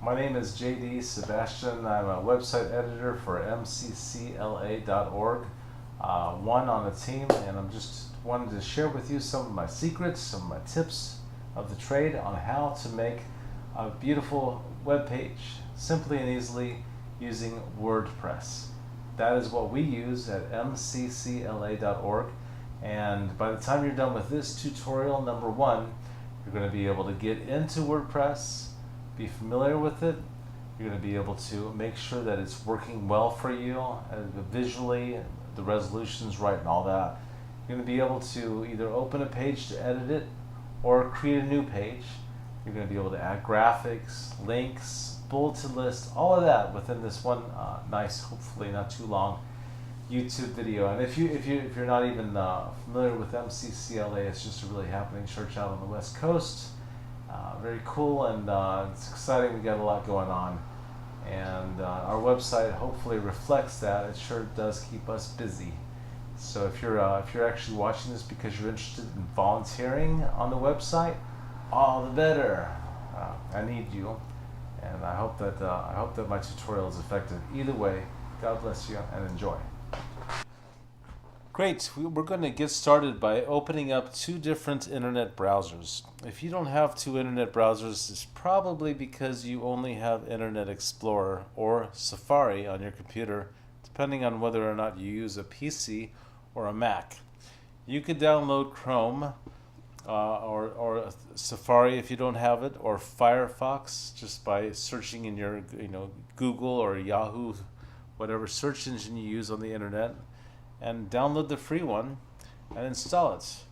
My name is JD Sebastian. I'm a website editor for mccla.org, one on the team, and I'm just wanted to share with you some of my secrets, some of my tips of the trade on how to make a beautiful web page simply and easily using WordPress. That is what we use at mccla.org, and by the time you're done with this tutorial, number one, you're going to be able to get into WordPress, be familiar with it. You're going to be able to make sure that it's working well for you visually, the resolution's right and all that. You're going to be able to either open a page to edit it or create a new page. You're going to be able to add graphics, links, bulleted lists, all of that within this one nice, hopefully not too long YouTube video. And if you're not even familiar with MCCLA, it's just a really happening church out on the West Coast. Very cool, and it's exciting. We got a lot going on, and our website hopefully reflects that. It sure does keep us busy. So if you're actually watching this because you're interested in volunteering on the website, all the better. I need you, and I hope that my tutorial is effective. Either way, God bless you and enjoy. Great, we're going to get started by opening up two different internet browsers. If you don't have two internet browsers, it's probably because you only have Internet Explorer or Safari on your computer, depending on whether or not you use a PC or a Mac. You could download Chrome or Safari if you don't have it, or Firefox just by searching in your Google or Yahoo, whatever search engine you use on the internet, and download the free one and install it.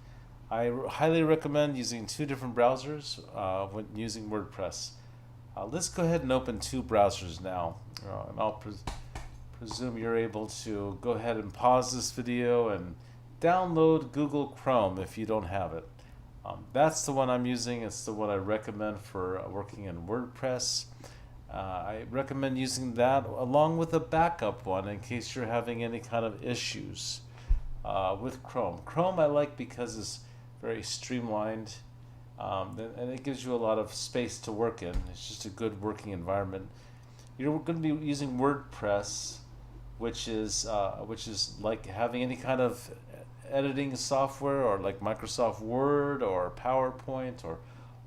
I highly recommend using two different browsers when using WordPress. Let's go ahead and open two browsers now, and I'll presume you're able to go ahead and pause this video and download Google Chrome if you don't have it. That's the one I'm using. It's the one I recommend for working in WordPress. I recommend using that along with a backup one in case you're having any kind of issues with Chrome. Chrome I like because it's very streamlined, and it gives you a lot of space to work in. It's just a good working environment. You're going to be using WordPress, which is like having any kind of editing software, or like Microsoft Word or PowerPoint,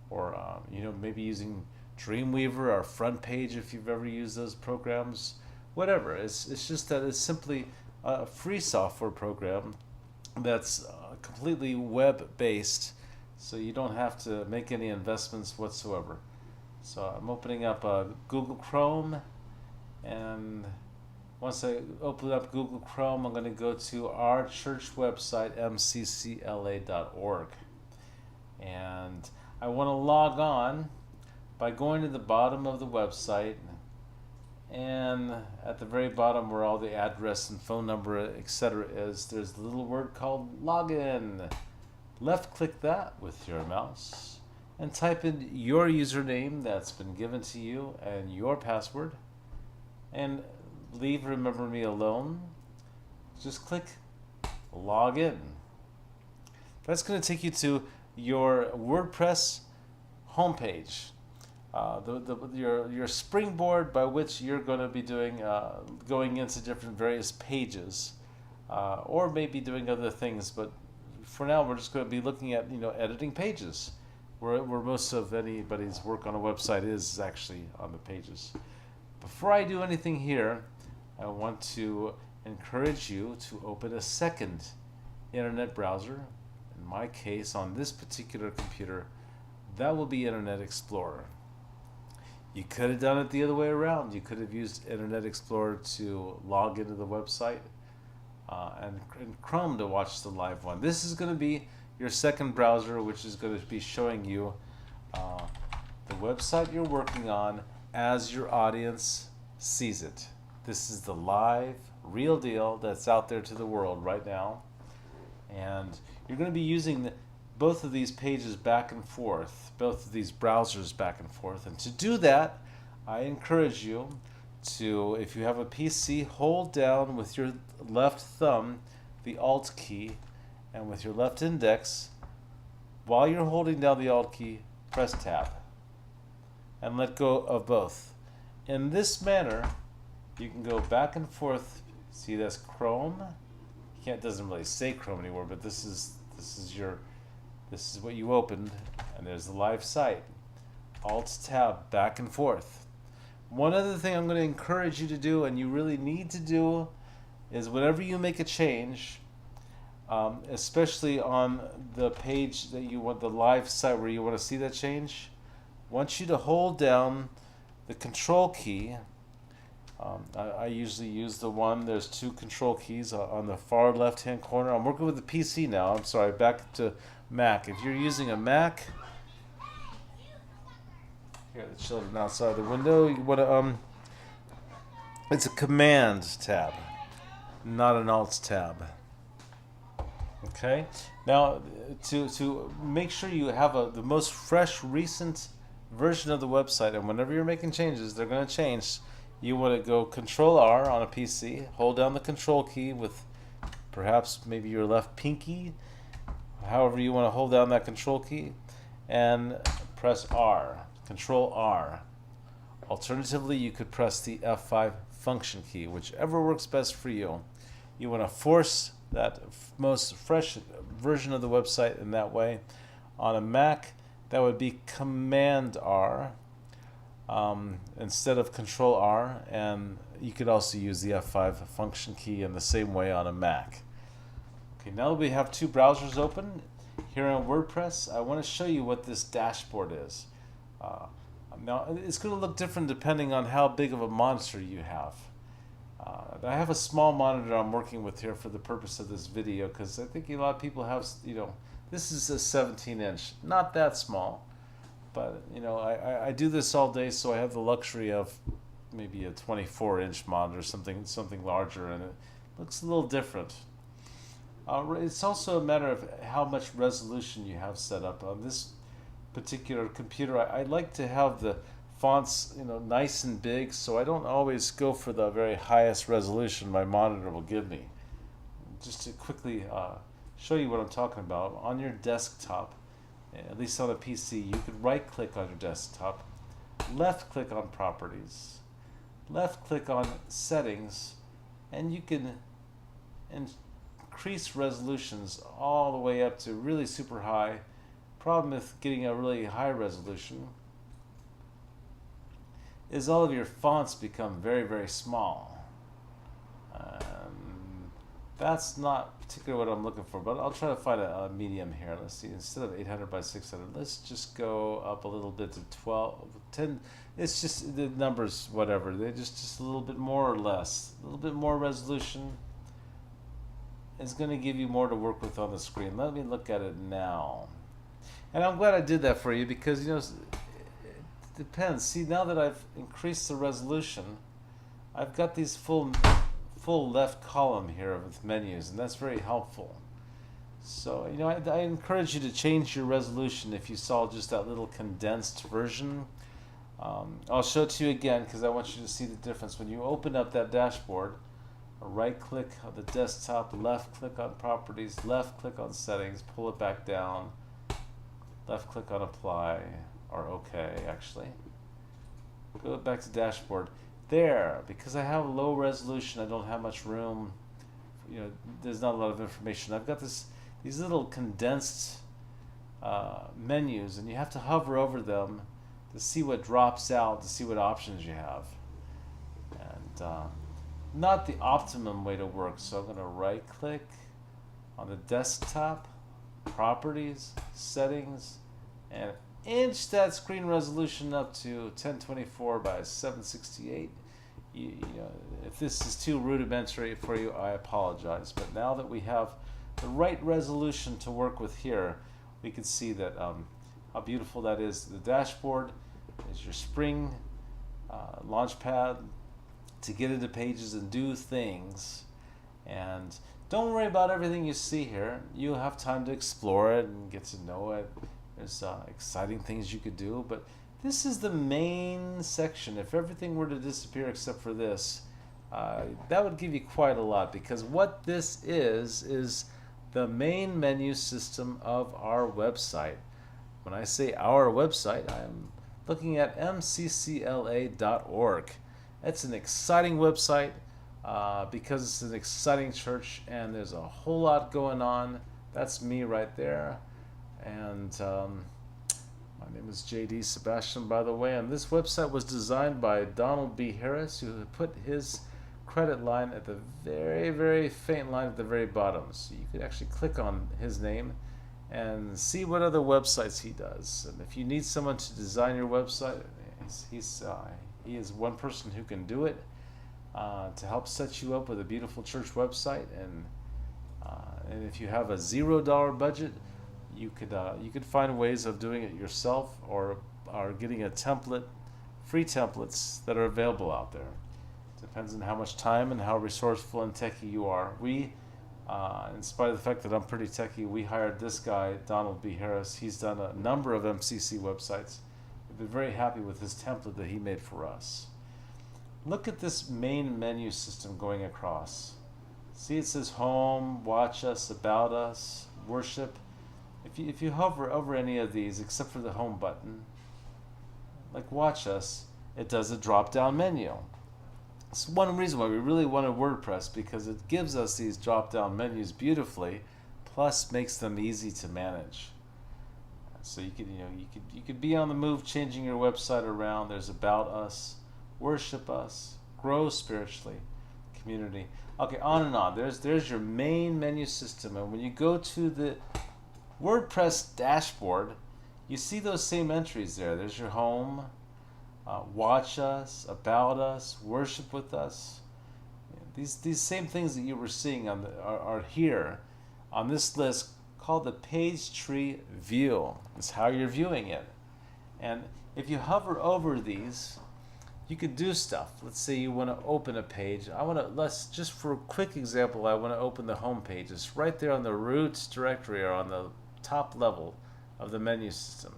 or maybe using Dreamweaver or Front Page if you've ever used those programs. Whatever. It's just that it's simply a free software program that's completely web-based, so you don't have to make any investments whatsoever. So I'm opening up Google Chrome, and once I open up Google Chrome, I'm going to go to our church website, mccla.org, and I want to log on by going to the bottom of the website, and at the very bottom where all the address and phone number, etc. is, there's the little word called login. Left click that with your mouse and type in your username that's been given to you and your password, and leave Remember Me Alone. Just click login. That's going to take you to your WordPress homepage. Your springboard by which you're going to be doing going into different various pages, or maybe doing other things. But for now, we're just going to be looking at editing pages, where most of anybody's work on a website is actually on the pages. Before I do anything here, I want to encourage you to open a second internet browser. In my case, on this particular computer, that will be Internet Explorer. You could have done it the other way around. You could have used Internet Explorer to log into the website, and Chrome to watch the live one. This is going to be your second browser, which is going to be showing you the website you're working on as your audience sees it. This is the live, real deal that's out there to the world right now, and you're going to be using both of these pages back and forth, both of these browsers back and forth. And to do that, I encourage you to, if you have a PC, hold down with your left thumb the Alt key, and with your left index, while you're holding down the Alt key, press Tab and let go of both. In this manner, you can go back and forth. See, that's Chrome. You can't, it doesn't really say Chrome anymore, but this is what you opened, and there's the live site. Alt tab, back and forth. One other thing I'm going to encourage you to do, and you really need to do, is whenever you make a change, especially on the page that you want, the live site where you want to see that change, I want you to hold down the control key. I usually use the one, there's two control keys on the far left hand corner. I'm working with the PC now, I'm sorry, back to Mac. If you're using a Mac, here, the children outside the window, you want to, it's a command tab, not an alt tab. Okay, now to make sure you have the most fresh, recent version of the website, and whenever you're making changes, they're going to change. You want to go Control R on a PC, hold down the Control key with perhaps maybe your left pinky, however you want to hold down that Control key, and press R. Control R. Alternatively, you could press the F5 function key, whichever works best for you. You want to force that most fresh version of the website in that way. On a Mac, that would be Command R instead of Control R, and you could also use the F5 function key in the same way on a Mac. Okay, now that we have two browsers open here on WordPress, I want to show you what this dashboard is. Now, it's going to look different depending on how big of a monitor you have. I have a small monitor I'm working with here for the purpose of this video, because I think a lot of people have, this is a 17-inch, not that small, but I do this all day, so I have the luxury of maybe a 24-inch monitor, something larger, and it looks a little different. It's also a matter of how much resolution you have set up on this particular computer. I like to have the fonts nice and big, so I don't always go for the very highest resolution my monitor will give me. Just to quickly show you what I'm talking about, on your desktop, at least on a PC, you could right click on your desktop, left click on properties, left click on settings, and you can increase resolutions all the way up to really super high. Problem with getting a really high resolution is all of your fonts become very, very small. That's not particularly what I'm looking for, but I'll try to find a medium here. Let's see, instead of 800 by 600, let's just go up a little bit to 12, 10. It's just the numbers, whatever. They're just a little bit more or less. A little bit more resolution is going to give you more to work with on the screen. Let me look at it now. And I'm glad I did that for you, because it depends. See, now that I've increased the resolution, I've got these full left column here with menus, and that's very helpful. So I encourage you to change your resolution if you saw just that little condensed version. I'll show it to you again because I want you to see the difference. When you open up that dashboard, right click on the desktop, left click on properties, left click on settings, pull it back down, left click on apply, or OK actually. Go back to dashboard. There, because I have low resolution, I don't have much room, there's not a lot of information. I've got these little condensed menus, and you have to hover over them to see what drops out, to see what options you have. And not the optimum way to work, so I'm going to right click on the desktop, properties, settings, and inch that screen resolution up to 1024 by 768. If this is too rudimentary for you, I apologize. But now that we have the right resolution to work with here, we can see that how beautiful that is. The dashboard is your spring launchpad to get into pages and do things. And don't worry about everything you see here. You'll have time to explore it and get to know it. There's exciting things you could do, but this is the main section. If everything were to disappear except for this, that would give you quite a lot, because what this is the main menu system of our website. When I say our website, I'm looking at mccla.org. It's an exciting website because it's an exciting church and there's a whole lot going on. That's me right there. And my name is JD Sebastian, by the way, and this website was designed by Donald B. Harris, who put his credit line at the very, very faint line at the very bottom. So you could actually click on his name and see what other websites he does. And if you need someone to design your website, he is one person who can do it to help set you up with a beautiful church website. And if you have a $0 budget, you could find ways of doing it yourself or getting a template, free templates that are available out there. Depends on how much time and how resourceful and techie you are. We, in spite of the fact that I'm pretty techie, we hired this guy, Donald B. Harris. He's done a number of MCC websites. We've been very happy with his template that he made for us. Look at this main menu system going across. See, it says Home, Watch Us, About Us, Worship. If you hover over any of these, except for the Home button, like Watch Us, it does a drop-down menu. It's one reason why we really wanted WordPress, because it gives us these drop-down menus beautifully, plus makes them easy to manage. So you could be on the move, changing your website around. There's About Us, Worship Us, Grow Spiritually, Community. Okay, on and on. There's your main menu system, and when you go to the WordPress dashboard, you see those same entries there. There's your Home, Watch Us, About Us, Worship with Us. These same things that you were seeing are here on this list called the page tree view. It's how you're viewing it. And if you hover over these, you could do stuff. Let's say you want to open a page. Just for a quick example, I want to open the home page. It's right there on the root directory or on the top level of the menu system.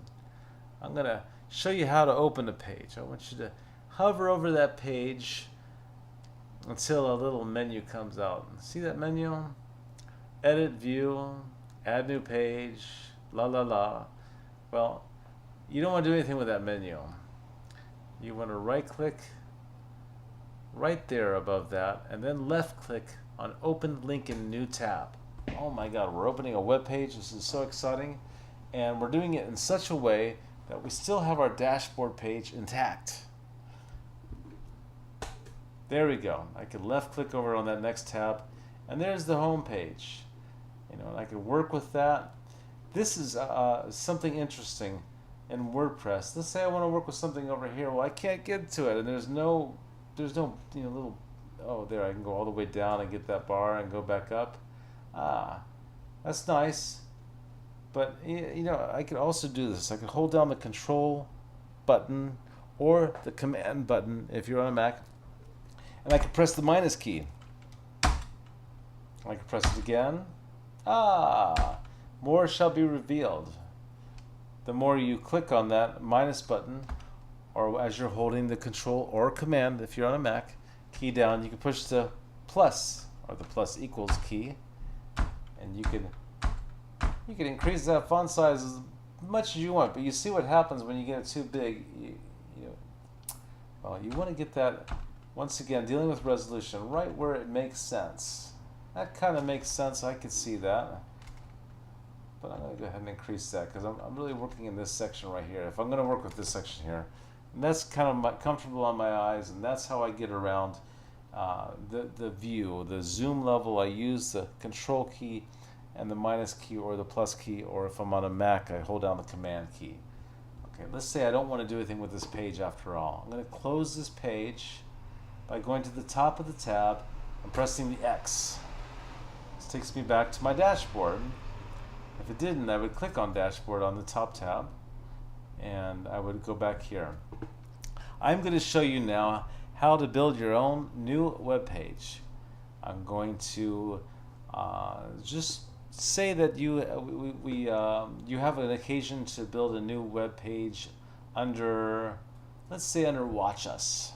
I'm going to show you how to open a page. I want you to hover over that page until a little menu comes out. See that menu? Edit, view, add new page, la la la. Well, you don't want to do anything with that menu. You want to right click right there above that and then left click on open link in new tab. Oh my god, we're opening a web page. This is so exciting, and we're doing it in such a way that we still have our dashboard page intact. There we go. I can left click over on that next tab and there's the home page. And I can work with that. This is something interesting in WordPress. Let's say I want to work with something over here. Well, I can't get to it, and there's no little, oh, there, I can go all the way down and get that bar and go back up. That's nice. But I could also do this. I could hold down the control button or the command button if you're on a Mac, and I could press the minus key. I could press it again. More shall be revealed. The more you click on that minus button, or as you're holding the control or command, if you're on a Mac, key down, you can push the plus or the plus equals key, and you can increase that font size as much as you want. But you see what happens when you get it too big. You want to get that, once again, dealing with resolution, right where it makes sense. That kind of makes sense. I could see that. But I'm going to go ahead and increase that because I'm really working in this section right here. If I'm going to work with this section here, and that's kind of comfortable on my eyes, and that's how I get around the view, the zoom level. I use the control key and the minus key or the plus key, or if I'm on a Mac, I hold down the command key. Okay, let's say I don't want to do anything with this page after all. I'm going to close this page by going to the top of the tab and pressing the X. This takes me back to my dashboard. If it didn't, I would click on dashboard on the top tab and I would go back here. I'm going to show you now how to build your own new web page. I'm going to just say that you have an occasion to build a new web page under, let's say, under Watch Us.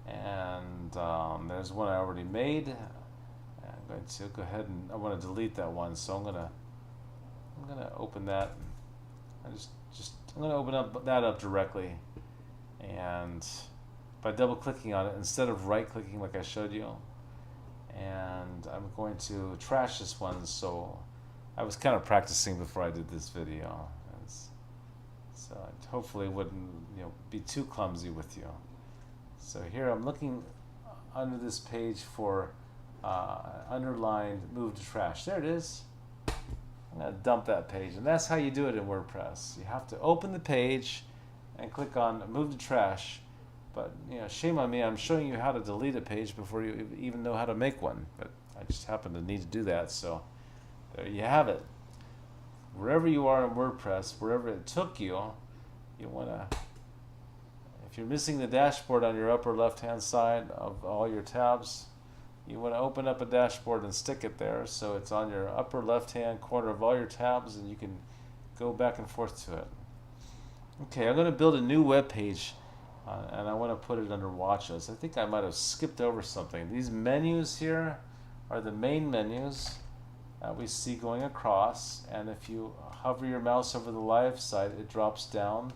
And there's one I already made. I'm going to go ahead and I want to delete that one, so I'm gonna open that. I'm going to open that up directly, and by double clicking on it instead of right clicking like I showed you, and I'm going to trash this one. So I was kind of practicing before I did this video, so it hopefully wouldn't be too clumsy with you. So here I'm looking under this page for underlined move to trash. There it is. I'm going to dump that page, and that's how you do it in WordPress. You have to open the page and click on move to trash. But shame on me, I'm showing you how to delete a page before you even know how to make one. But I just happen to need to do that, so there you have it. Wherever you are in WordPress, wherever it took you, you want to, if you're missing the dashboard on your upper left-hand side of all your tabs, you want to open up a dashboard and stick it there so it's on your upper left-hand corner of all your tabs, and you can go back and forth to it. Okay, I'm going to build a new web page. And I want to put it under Watch Us. I think I might have skipped over something. These menus here are the main menus that we see going across. And if you hover your mouse over the live site, it drops down.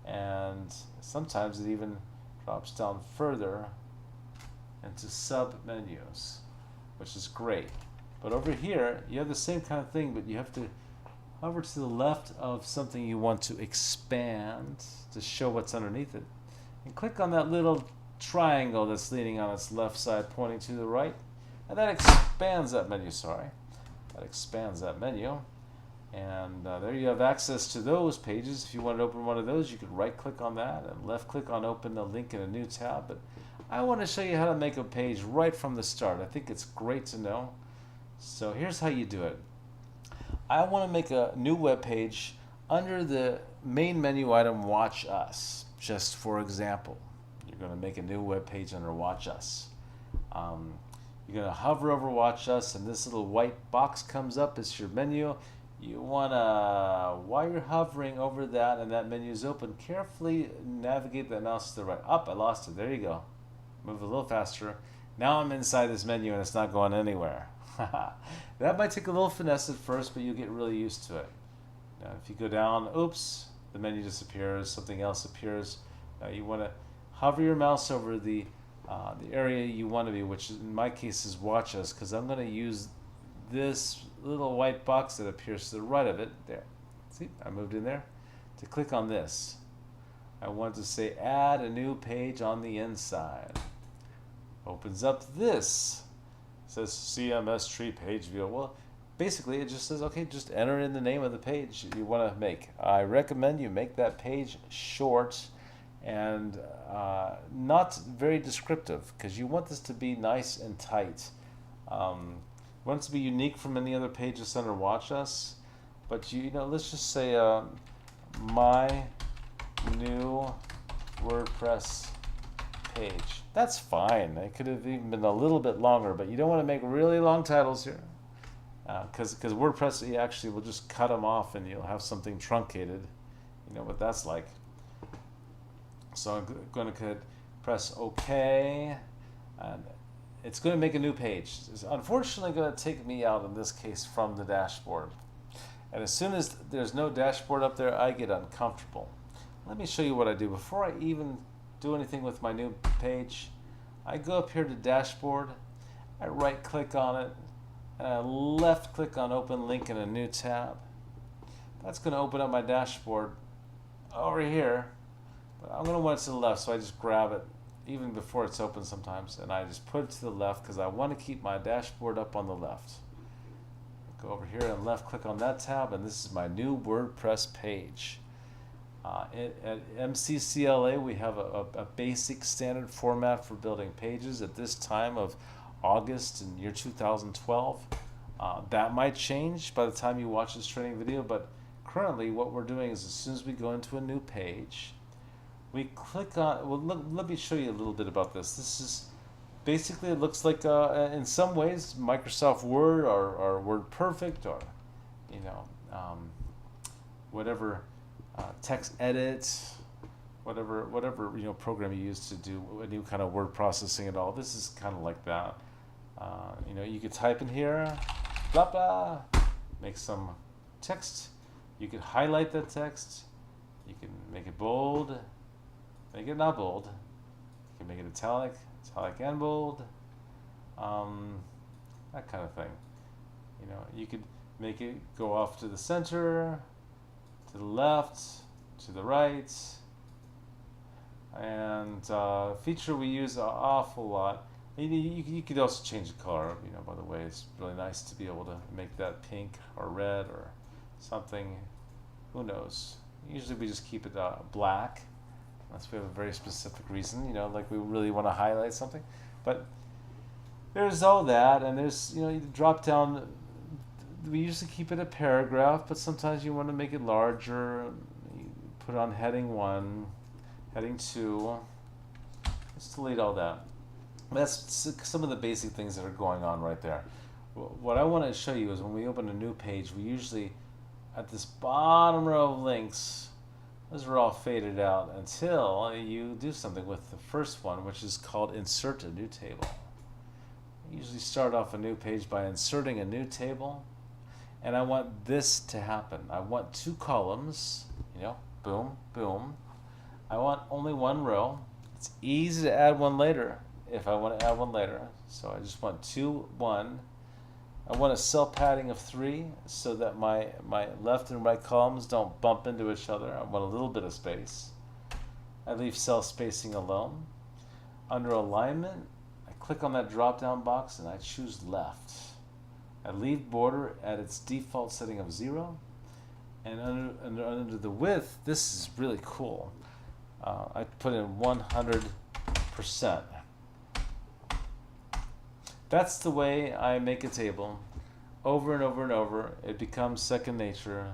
And sometimes it even drops down further into sub-menus, which is great. But over here, you have the same kind of thing, but you have to hover to the left of something you want to expand to show what's underneath it. And click on that little triangle that's leaning on its left side pointing to the right, and that expands that menu. That expands that menu, and there you have access to those pages. If you want to open one of those, you could right click on that and left click on open a link in a new tab. But I want to show you how to make a page right from the start. I think it's great to know. So here's how you do it. I want to make a new web page under the main menu item Watch Us. Just for example, you're going to make a new web page under Watch Us. You're going to hover over Watch Us, and this little white box comes up. It's your menu. You want to, while you're hovering over that and that menu is open, carefully navigate that mouse to the right. Up, I lost it. There you go. Move a little faster. Now I'm inside this menu and it's not going anywhere. That might take a little finesse at first, but you'll get really used to it. Now, if you go down, oops, the menu disappears, something else appears. Now you want to hover your mouse over the area you want to be, which in my case is Watch Us, because I'm going to use this little white box that appears to the right of it. There. See, I moved in there. To click on this, I want to say add a new page on the inside. Opens up this. It says CMS tree page view. Well, basically, it just says, okay, just enter in the name of the page you want to make. I recommend you make that page short and not very descriptive, because you want this to be nice and tight. You want it to be unique from any other pages under Watch Us, but let's just say my new WordPress page. That's fine. It could have even been a little bit longer, but you don't want to make really long titles here. Because WordPress actually will just cut them off and you'll have something truncated. You know what that's like. So I'm going to press OK, and it's going to make a new page. It's unfortunately going to take me out, in this case, from the dashboard. And as soon as there's no dashboard up there, I get uncomfortable. Let me show you what I do. Before I even do anything with my new page, I go up here to Dashboard, I right click on it, and I left click on Open Link in a new tab. That's going to open up my dashboard over here, but I'm going to want it to the left, so I just grab it even before it's open sometimes, and I just put it to the left because I want to keep my dashboard up on the left. Go over here and left click on that tab, and this is my new WordPress page. At MCCLA, we have a basic standard format for building pages at this time of August in year 2012. That might change by the time you watch this training video, but currently what we're doing is as soon as we go into a new page, we click on, well, let me show you a little bit about this. This is basically, it looks like in some ways Microsoft Word or WordPerfect or whatever text edit, whatever program you use to do any kind of word processing and all. This is kind of like that. You could type in here, blah blah, make some text. You could highlight that text, You can make it bold, make it not bold. You can make it italic, italic and bold, that kind of thing. You know, you could make it go off to the center, to the left, to the right, and feature we use an awful lot. You could also change the color. You know, by the way, it's really nice to be able to make that pink or red or something. Who knows? Usually we just keep it black, unless we have a very specific reason. You know, like we really want to highlight something. But there's all that, and there's, you know, you drop down. We usually keep it a paragraph, but sometimes you want to make it larger. You put on heading 1, heading 2. Let's delete all that. That's some of the basic things that are going on right there. What I want to show you is when we open a new page, we usually, at this bottom row of links, those are all faded out until you do something with the first one, which is called insert a new table. You usually start off a new page by inserting a new table, and I want this to happen. I want 2 columns, you know, boom, boom. I want only 1 row. It's easy to add one later if I want to add one later. So I just want 2, 1. I want a cell padding of 3 so that my left and right columns don't bump into each other. I want a little bit of space. I leave cell spacing alone. Under alignment, I click on that drop down box and I choose left. I leave border at its default setting of 0. And under the width, this is really cool. I put in 100%. That's the way I make a table. Over and over and over, it becomes second nature.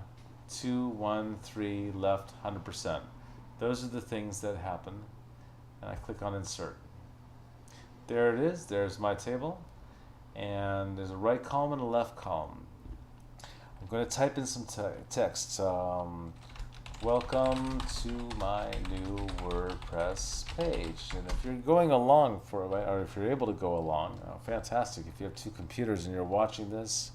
2, 1, 3, left, 100%. Those are the things that happen. And I click on insert. There it is. There's my table. And there's a right column and a left column. I'm going to type in some text. Welcome to my new WordPress page. And if you're going along for it, or if you're able to go along, fantastic. If you have 2 computers and you're watching this,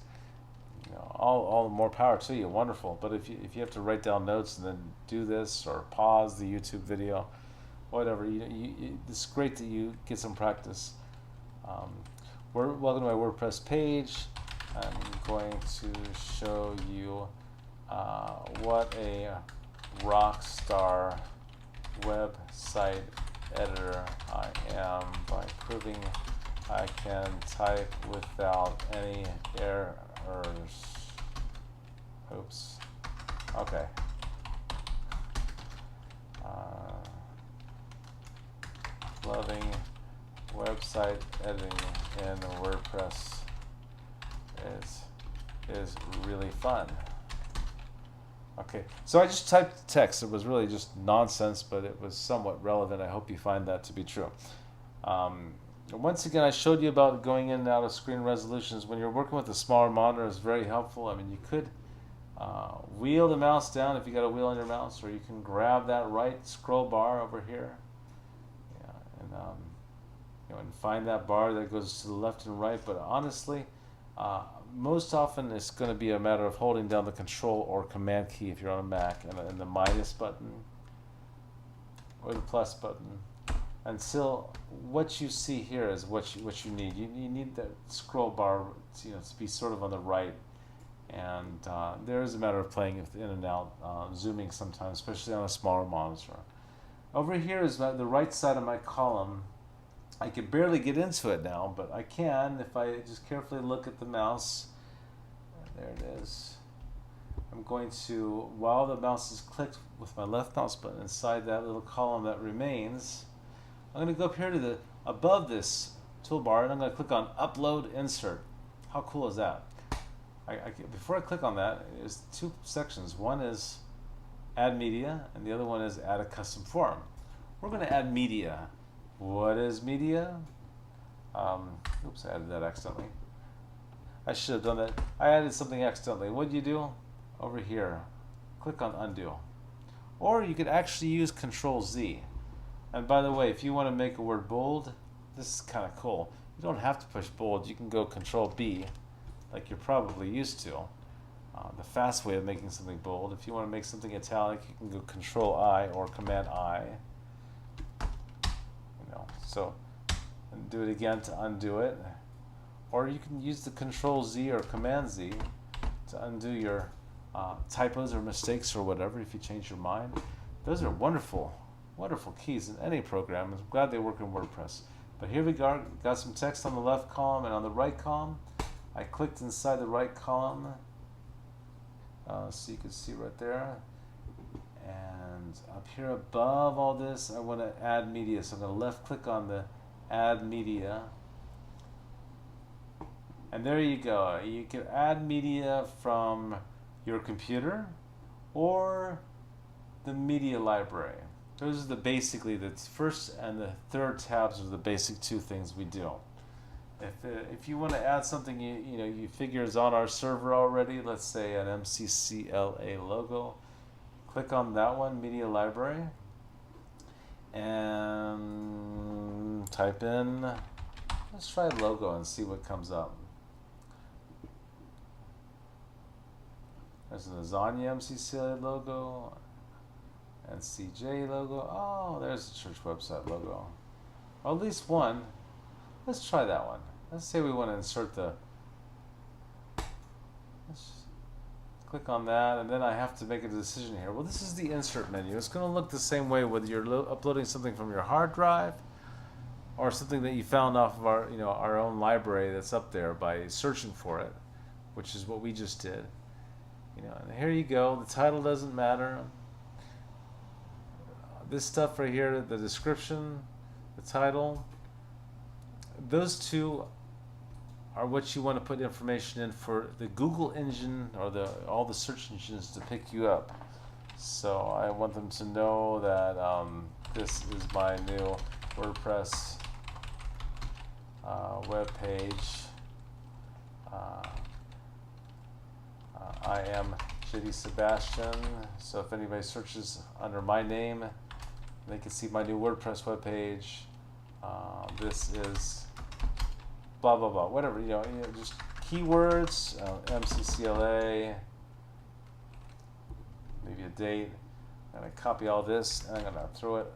you know, all the more power to you. Wonderful. But if you have to write down notes and then do this or pause the YouTube video, whatever, it's great that you get some practice. Welcome to my WordPress page. I'm going to show you what a rock star website editor I am by proving I can type without any errors. Oops. Okay. Loving website editing in WordPress is really fun. Okay, so I just typed text. It was really just nonsense, but it was somewhat relevant. I hope you find that to be true. Once again, I showed you about going in and out of screen resolutions. When you're working with a smaller monitor, it's very helpful. I mean, you could wheel the mouse down if you got a wheel on your mouse, or you can grab that right scroll bar over here, and and find that bar that goes to the left and right. But honestly, most often it's going to be a matter of holding down the Control or Command key if you're on a Mac, and the minus button or the plus button, until what you see here is what you need. You need that scroll bar to be sort of on the right, and there is a matter of playing in and out, zooming sometimes, especially on a smaller monitor. Over here is the right side of my column. I can barely get into it now, but I can if I just carefully look at the mouse. There it is. I'm going to, while the mouse is clicked with my left mouse button inside that little column that remains, I'm going to go up here to above this toolbar, and I'm going to click on Upload Insert. How cool is that? Before I click on that, there's 2 sections. One is Add Media, and the other one is Add a Custom Form. We're going to add media. What is media? Oops, I added that accidentally. I should have done that. I added something accidentally. What do you do? Over here, click on Undo. Or you could actually use Control Z. And by the way, if you want to make a word bold, this is kind of cool. You don't have to push bold. You can go Control B, like you're probably used to. the fast way of making something bold. If you want to make something italic, you can go Control I or Command I. So, and do it again to undo it. Or you can use the Control Z or Command Z to undo your typos or mistakes or whatever if you change your mind. Those are wonderful, wonderful keys in any program. I'm glad they work in WordPress. But here we go, got some text on the left column and on the right column. I clicked inside the right column, so you can see right there. And up here above all this, I want to add media. So I'm going to left click on the add media. And there you go. You can add media from your computer or the media library. Those are basically the first and the third tabs are the basic two things we do. If you want to add something you figure is on our server already, let's say an CLA logo, click on that one, media library, and type in, let's try logo and see what comes up. There's a lasagna CLA logo, and CJ logo. Oh, there's the church website logo. Or at least one. Let's try that one. Let's say we want to insert let's click on that, and then I have to make a decision here. Well, this is the insert menu. It's going to look the same way whether you're uploading something from your hard drive or something that you found off of our own library that's up there by searching for it, which is what we just did. And here you go. The title doesn't matter. This stuff right here, the description, the title, those two are what you want to put information in for the Google engine or all the search engines to pick you up. So I want them to know that this is my new WordPress web page. I am JD Sebastian, so if anybody searches under my name, they can see my new WordPress webpage. This is blah blah blah, whatever, just keywords, MCCLA, maybe a date. I'm going to copy all this and I'm going to throw it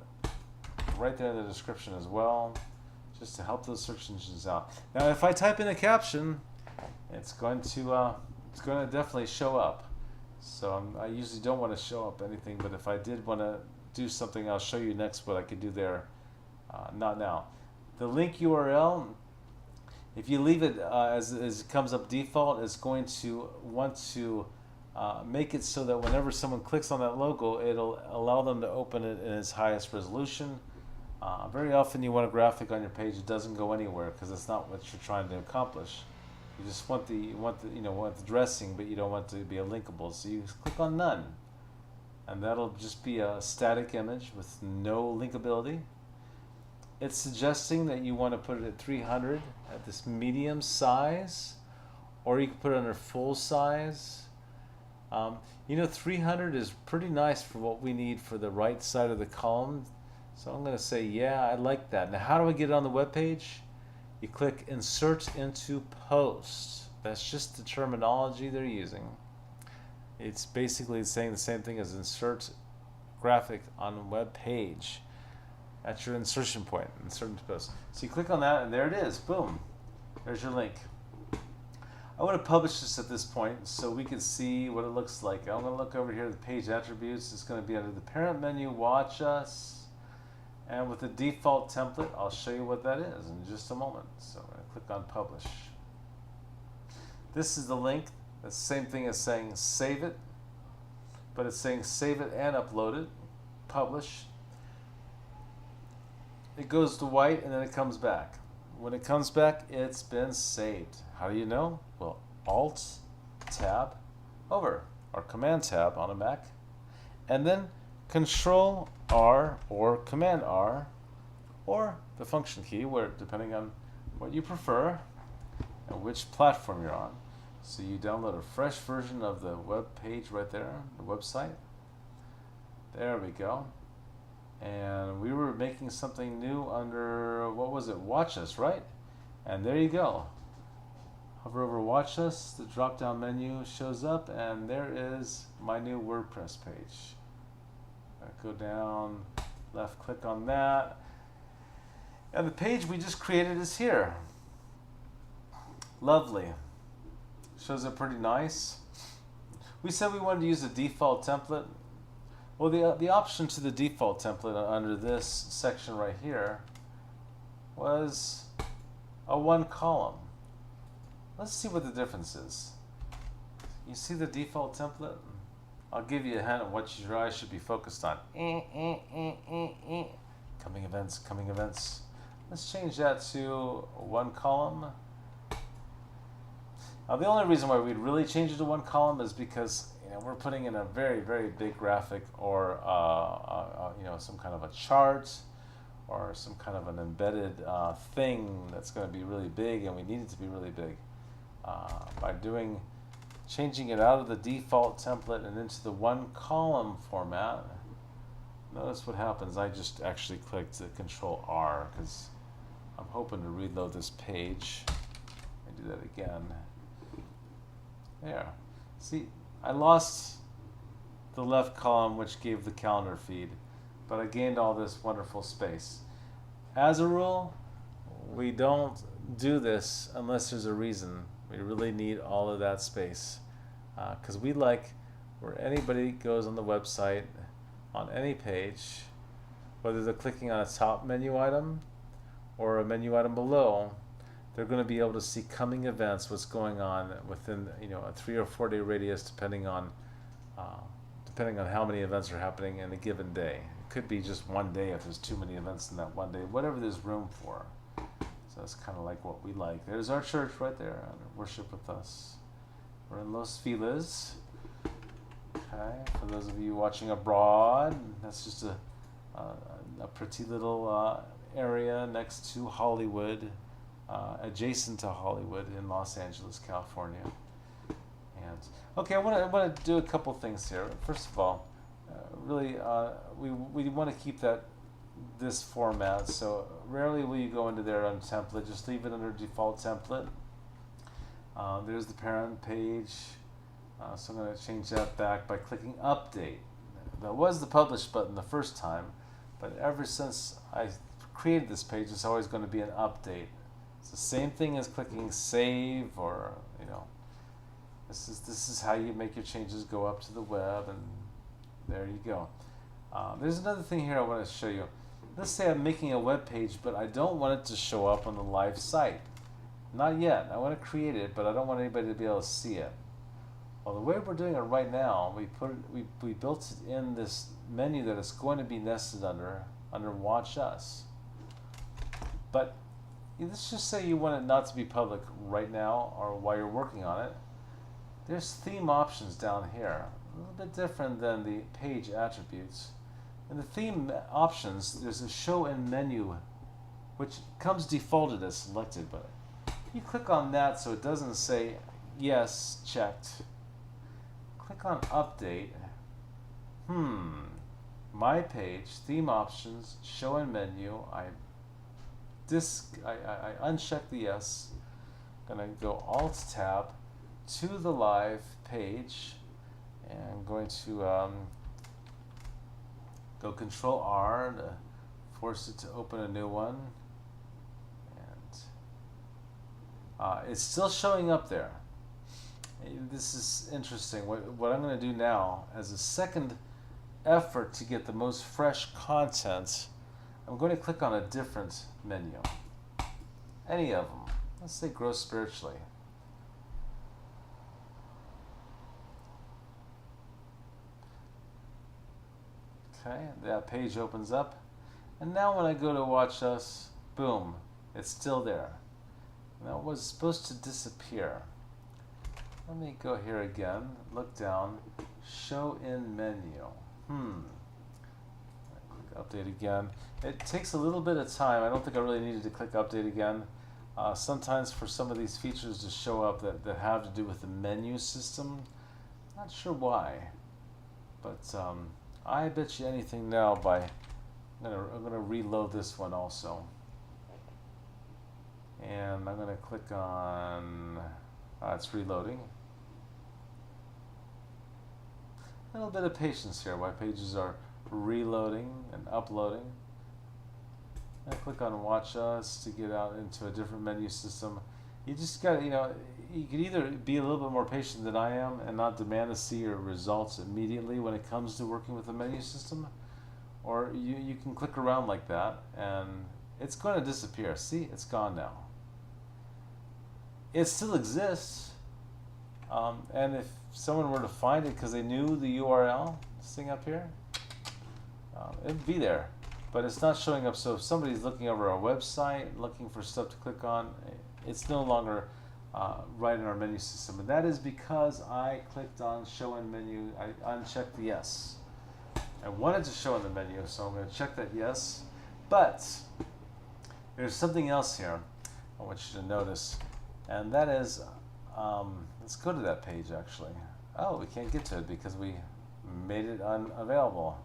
right there in the description as well, just to help those search engines out. Now, if I type in a caption, it's going to definitely show up. So I usually don't want to show up anything, but if I did want to do something, I'll show you next what I could do there. Not now. The link URL, if you leave it as it comes up default, it's going to want to make it so that whenever someone clicks on that logo, it'll allow them to open it in its highest resolution. Very often you want a graphic on your page that doesn't go anywhere because it's not what you're trying to accomplish. You just want the dressing, but you don't want it to be a linkable. So you click on none, and that'll just be a static image with no linkability. It's suggesting that you want to put it at 300 at this medium size, or you can put it under full size. 300 is pretty nice for what we need for the right side of the column. So I'm going to say, yeah, I like that. Now, how do I get it on the web page? You click Insert into Post. That's just the terminology they're using. It's basically saying the same thing as insert graphic on web page. That's your insertion point, Insert into Post. So you click on that, and there it is. Boom. There's your link. I want to publish this at this point so we can see what it looks like. I'm going to look over here at the page attributes. It's going to be under the parent menu, Watch Us. And with the default template, I'll show you what that is in just a moment. So I'm going to click on Publish. This is the link. That's the same thing as saying save it, but it's saying save it and upload it. Publish. It goes to white and then it comes back. When it comes back, it's been saved. How do you know? Well, Alt Tab over, or Command Tab on a Mac, and then Control R or Command R, or the function key, where depending on what you prefer and which platform you're on. So you download a fresh version of the web page right there, the website. There we go. And we were making something new under, what was it, Watch Us, right? And there you go. Hover over Watch Us, the drop down menu shows up, and there is my new WordPress page. I go down, left click on that, and the page we just created is here. Lovely. Shows up pretty nice. We said we wanted to use a default template. Well, the option to the default template under this section right here was a one column. Let's see what the difference is. You see the default template? I'll give you a hint of what your eyes should be focused on. Coming events, coming events. Let's change that to one column. Now, the only reason why we'd really change it to one column is because we're putting in a very, very big graphic, or some kind of a chart, or some kind of an embedded thing that's going to be really big, and we need it to be really big. By changing it out of the default template and into the one column format, notice what happens. I just actually clicked the Control R because I'm hoping to reload this page. I do that again. There. See, I lost the left column, which gave the calendar feed, but I gained all this wonderful space. As a rule, we don't do this unless there's a reason. We really need all of that space because we like where anybody goes on the website, on any page, whether they're clicking on a top menu item or a menu item below, they're going to be able to see coming events, what's going on within a 3 or 4 day radius, depending on how many events are happening in a given day. It could be just one day if there's too many events in that one day, whatever there's room for. So that's kind of like what we like. There's our church right there. Worship with us. We're in Los Feliz. Okay, for those of you watching abroad, that's just a pretty little area next to Hollywood, adjacent to Hollywood in Los Angeles, California. And okay, I want to do a couple things here. First of all, really, we want to keep this format. So rarely will you go into there on template. Just leave it under default template. There's the parent page. So I'm going to change that back by clicking Update. That was the Publish button the first time, but ever since I created this page, it's always going to be an update. It's the same thing as clicking Save, or this is how you make your changes go up to the web, and there you go. There's another thing here I want to show you. Let's say I'm making a web page, but I don't want it to show up on the live site. Not yet. I want to create it, but I don't want anybody to be able to see it. Well, the way we're doing it right now, we built it in this menu that it's going to be nested under Watch Us. But let's just say you want it not to be public right now or while you're working on it. There's theme options down here, a little bit different than the page attributes. In the theme options, there's a show in menu, which comes defaulted as selected, but you click on that so it doesn't say yes, checked. Click on Update. My page, theme options, show in menu. I uncheck the yes. I'm going to go Alt Tab to the live page, and I'm going to go Control R to force it to open a new one. And it's still showing up there. This is interesting. What I'm going to do now, as a second effort to get the most fresh content, I'm going to click on a different menu. Any of them. Let's say Grow Spiritually. Okay, that page opens up. And now when I go to Watch Us, boom, it's still there. Now it was supposed to disappear. Let me go here again, look down, show in menu. Click Update again. It takes a little bit of time. I don't think I really needed to click Update again. Sometimes for some of these features to show up that have to do with the menu system, not sure why. But I bet you anything now I'm gonna reload this one also. And I'm gonna click on It's reloading. A little bit of patience here while pages are reloading and uploading. I click on Watch Us to get out into a different menu system. You just got to, you could either be a little bit more patient than I am and not demand to see your results immediately when it comes to working with a menu system, or you can click around like that and it's going to disappear. See, it's gone now. It still exists, and if someone were to find it because they knew the URL, this thing up here, it'd be there. But it's not showing up, so if somebody's looking over our website, looking for stuff to click on, it's no longer right in our menu system. And that is because I clicked on Show in Menu, I unchecked the yes. I wanted to show in the menu, so I'm going to check that yes. But there's something else here I want you to notice, and that is, let's go to that page actually. Oh, we can't get to it because we made it unavailable.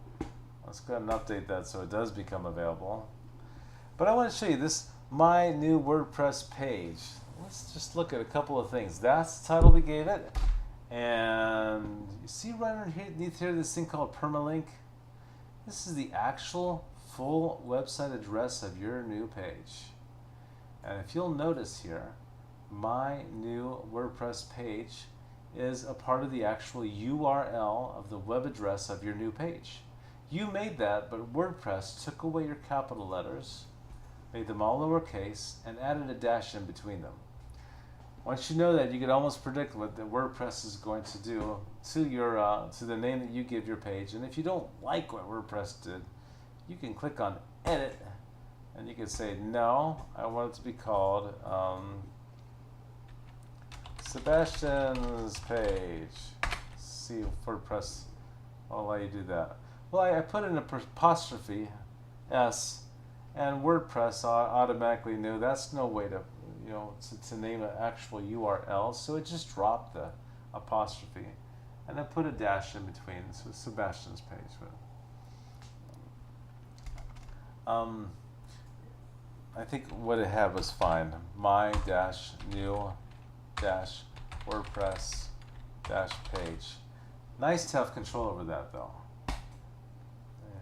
Let's go ahead and update that so it does become available. But I want to show you this, my new WordPress page. Let's just look at a couple of things. That's the title we gave it. And you see right underneath here this thing called permalink? This is the actual full website address of your new page. And if you'll notice here, my new WordPress page is a part of the actual URL of the web address of your new page. You made that, but WordPress took away your capital letters, made them all lowercase, and added a dash in between them. Once you know that, you can almost predict what the WordPress is going to do to your to the name that you give your page. And if you don't like what WordPress did, you can click on Edit, and you can say, no, I want it to be called Sebastian's page. See if WordPress will allow you to do that. Well, I put in an apostrophe S, and WordPress automatically knew that's no way to, to name an actual URL, so it just dropped the apostrophe, and then put a dash in between, so it's Sebastian's page. I think what it had was fine. My dash new dash WordPress dash page. Nice to have control over that though.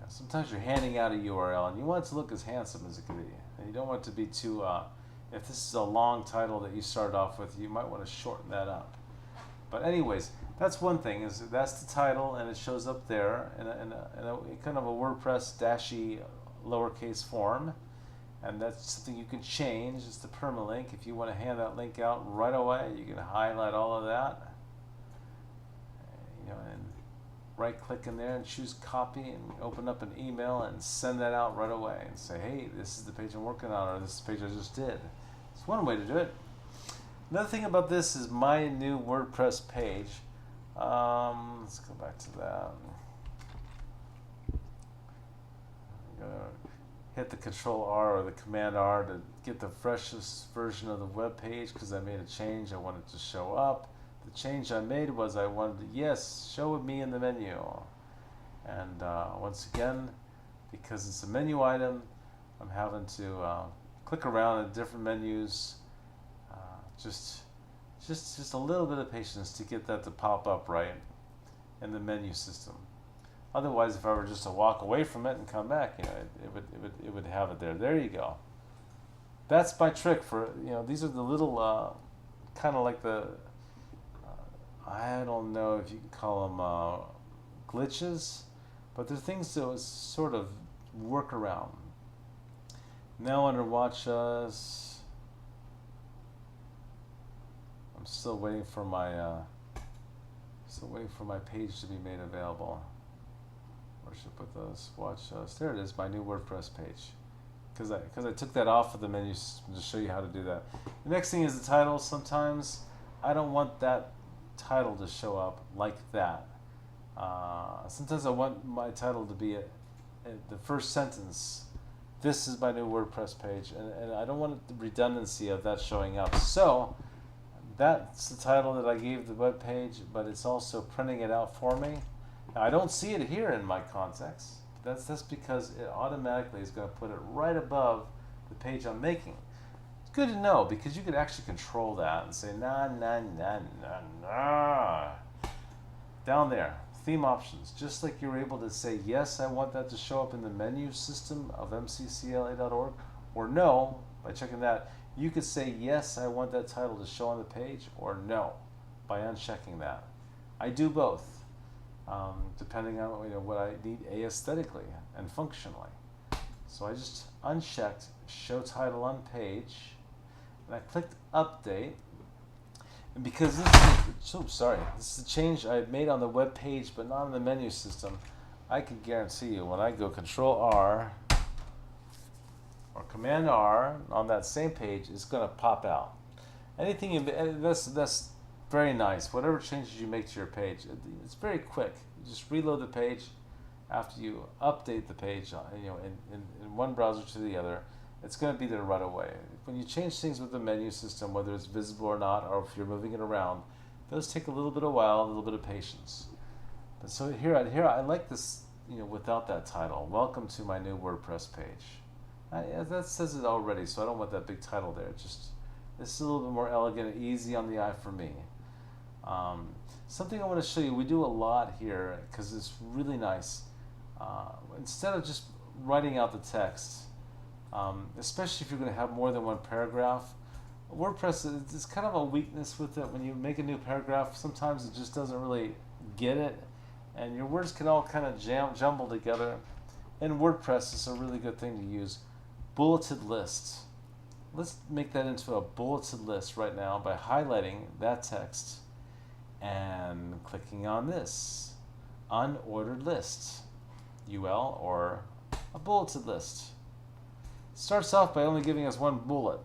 Sometimes you're handing out a URL and you want it to look as handsome as it can be. And you don't want it to be too, if this is a long title that you start off with, you might want to shorten that up. But anyways, that's one thing, is that's the title and it shows up there in a kind of a WordPress dashy lowercase form. And that's something you can change. It's the permalink. If you want to hand that link out right away, you can highlight all of that. And right click in there and choose copy and open up an email and send that out right away and say, hey, this is the page I'm working on, or this is the page I just did. It's one way to do it. Another thing about this is my new WordPress page. Let's go back to that. I'm gonna hit the Control R or the Command R to get the freshest version of the web page because I made a change. I wanted to show up. The change I made was I wanted to, yes, show me in the menu. And once again, because it's a menu item, I'm having to click around in different menus. Just a little bit of patience to get that to pop up right in the menu system. Otherwise, if I were just to walk away from it and come back, it would have it there. There you go. That's my trick for, these are the little kind of like the, I don't know if you can call them glitches, but they're things that sort of work around. Now under Watch Us, I'm still waiting for my page to be made available. Where should I put those? Watch Us. There it is, my new WordPress page. Because I took that off of the menu system to show you how to do that. The next thing is the title. Sometimes I don't want that title to show up like that. Sometimes I want my title to be the first sentence. This is my new WordPress page, and I don't want the redundancy of that showing up. So that's the title that I gave the web page, but it's also printing it out for me. Now, I don't see it here in my context. That's because it automatically is going to put it right above the page I'm making. Good to know, because you could actually control that and say, nah, nah, nah, nah, nah. Down there, theme options. Just like you're able to say, yes, I want that to show up in the menu system of mccla.org, or no, by checking that. You could say, yes, I want that title to show on the page, or no, by unchecking that. I do both, depending on what I need aesthetically and functionally. So I just unchecked show title on page, and I clicked update. And because this is a change I made on the web page but not on the menu system, I can guarantee you when I go Control R or Command R on that same page, it's going to pop out. That's very nice. Whatever changes you make to your page, it's very quick. You just reload the page after you update the page, in one browser to the other. It's going to be there right away. When you change things with the menu system, whether it's visible or not, or if you're moving it around, those take a little bit of while, a little bit of patience. But so here I like this, without that title. Welcome to my new WordPress page. That says it already, so I don't want that big title there. Just this is a little bit more elegant and easy on the eye for me. Something I want to show you, we do a lot here because it's really nice. Instead of just writing out the text, especially if you're going to have more than one paragraph, WordPress is kind of a weakness with it. When you make a new paragraph, sometimes it just doesn't really get it, and your words can all kind of jumble together. In WordPress, it's a really good thing to use bulleted lists. Let's make that into a bulleted list right now by highlighting that text and clicking on this unordered list, UL, or a bulleted list. Starts off by only giving us one bullet.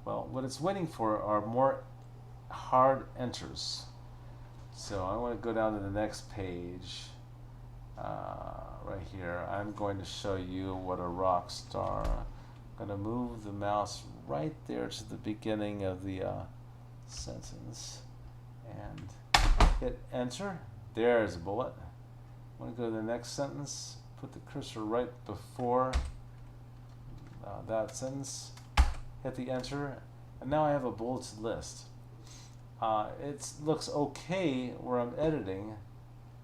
Well, what it's waiting for are more hard enters. So I want to go down to the next page. Right here, I'm going to show you what a rock star. I'm going to move the mouse right there to the beginning of the sentence and hit enter. There's a bullet. I want to go to the next sentence, put the cursor right before that sentence, hit the enter, and now I have a bulleted list. It looks okay where I'm editing.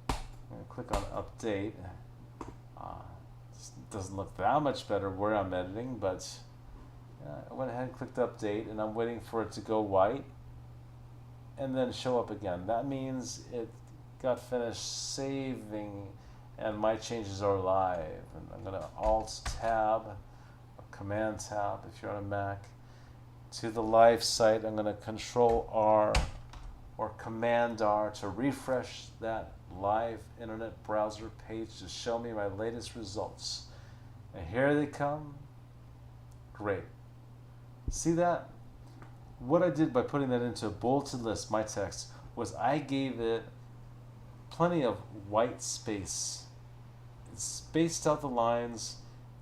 I'm going to click on update. It doesn't look that much better where I'm editing, but I went ahead and clicked update, and I'm waiting for it to go white and then show up again. That means it got finished saving and my changes are live. And I'm going to Alt Tab or Command Tab if you're on a Mac. To the live site, I'm going to Control R or Command R to refresh that live internet browser page to show me my latest results. And here they come. Great. See that? What I did by putting that into a bulleted list, my text, was I gave it plenty of white space. It spaced out the lines.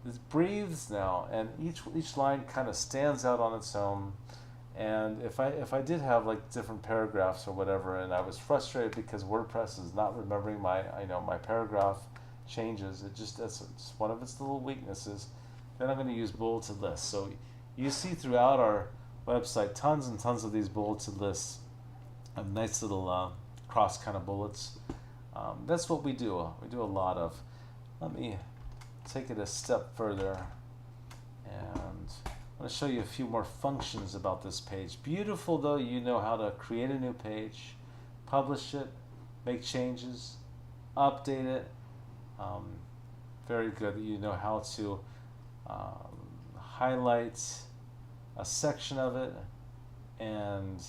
It breathes now, and each line kind of stands out on its own. And if I did have like different paragraphs or whatever, and I was frustrated because WordPress is not remembering my paragraph changes, it's one of its little weaknesses, then I'm going to use bulleted lists. So you see throughout our website tons and tons of these bulleted lists, nice little cross kind of bullets. That's what we do. We do a lot of. Let me take it a step further, and I'm going to show you a few more functions about this page. Beautiful though, you know how to create a new page, publish it, make changes, update it. Very good that you know how to highlight a section of it and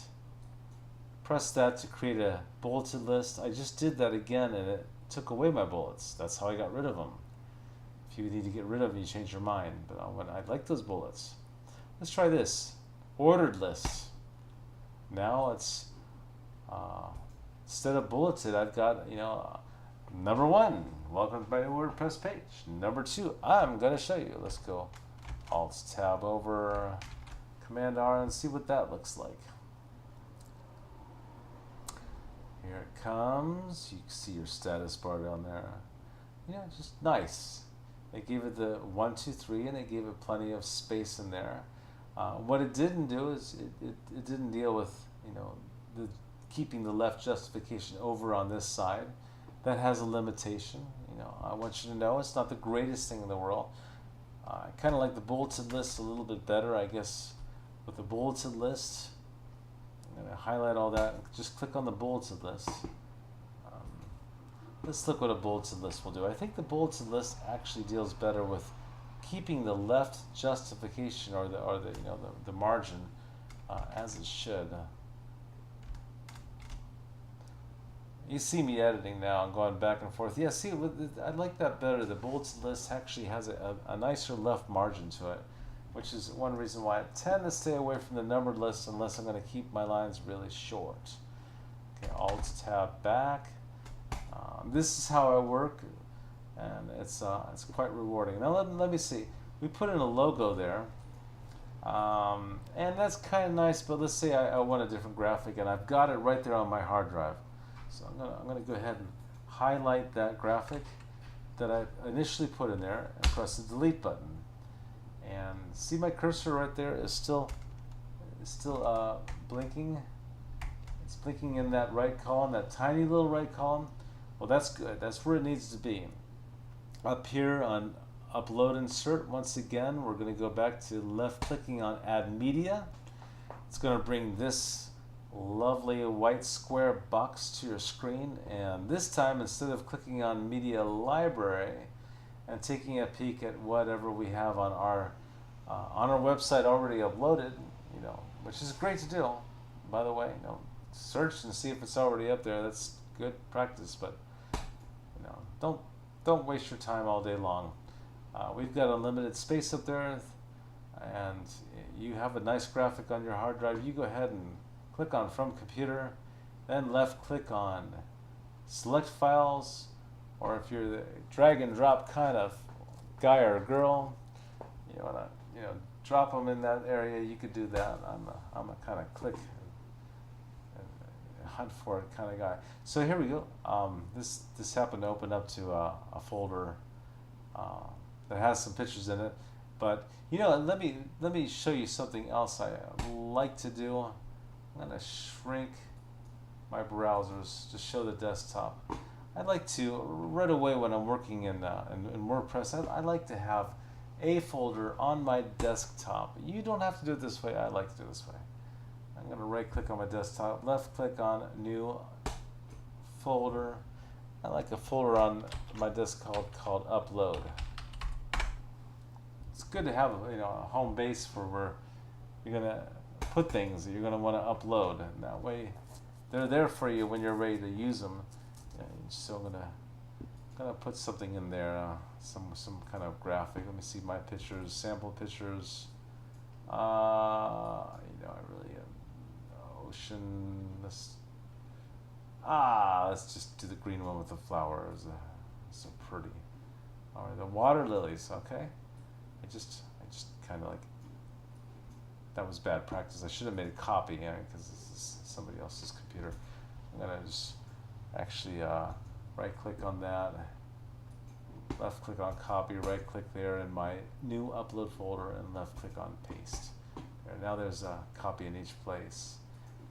press that to create a bulleted list. I just did that again and it took away my bullets. That's how I got rid of them. If you need to get rid of them, you change your mind. But I like those bullets. Let's try this. Ordered list. Now it's instead of bulleted, I've got number 1. Welcome to my WordPress page. Number 2, I'm going to show you. Let's go Alt Tab over Command R and see what that looks like. Here it comes. You can see your status bar down there. Just nice. They gave it the 1, 2, 3, and they gave it plenty of space in there. What it didn't do is it didn't deal with, the keeping the left justification over on this side. That has a limitation. I want you to know it's not the greatest thing in the world. I kind of like the bulleted list a little bit better, I guess. With the bulleted list, I'm going to highlight all that and just click on the bulleted list. Let's look what a bulleted list will do. I think the bulleted list actually deals better with keeping the left justification or the margin as it should. You see me editing now and going back and forth. Yeah, see, I like that better. The bulleted list actually has a nicer left margin to it, which is one reason why I tend to stay away from the numbered list unless I'm going to keep my lines really short. Okay, Alt-Tab back. This is how I work, and it's quite rewarding. Now let me see. We put in a logo there, and that's kind of nice. But let's say I want a different graphic, and I've got it right there on my hard drive. So I'm gonna go ahead and highlight that graphic that I initially put in there and press the delete button. And see my cursor right there is still blinking. It's blinking in that right column, that tiny little right column. Well, that's good. That's where it needs to be. Up here on Upload Insert, once again, we're going to go back to left-clicking on Add Media. It's going to bring this lovely white square box to your screen, and this time, instead of clicking on Media Library and taking a peek at whatever we have on our website already uploaded, which is great to do, by the way. Search and see if it's already up there. That's good practice, but don't waste your time all day long. We've got unlimited space up there, and you have a nice graphic on your hard drive. You go ahead and click on From Computer, then left click on Select Files, or if you're the drag and drop kind of guy or girl, you want to drop them in that area, you could do that. I'm a kind of click hunt for it kind of guy. So here we go. This happened to open up to a folder that has some pictures in it. But let me show you something else I like to do. I'm gonna shrink my browsers to show the desktop. I like to right away when I'm working in WordPress. I like to have a folder on my desktop. You don't have to do it this way. I like to do it this way. I'm going to right click on my desktop, left click on New Folder. I like a folder on my desk called Upload. It's good to have a home base for where you're going to put things that you're going to want to upload, and that way they're there for you when you're ready to use them. So I'm gonna put something in there, some kind of graphic. Let me see my pictures, sample pictures. I really ocean. Let's just do the green one with the flowers. So pretty. All right, the water lilies. Okay, I just kind of like. That was bad practice. I should have made a copy, because this is somebody else's computer. I'm gonna just actually right click on that, left click on copy, right click there in my new upload folder, and left click on paste. There, now there's a copy in each place.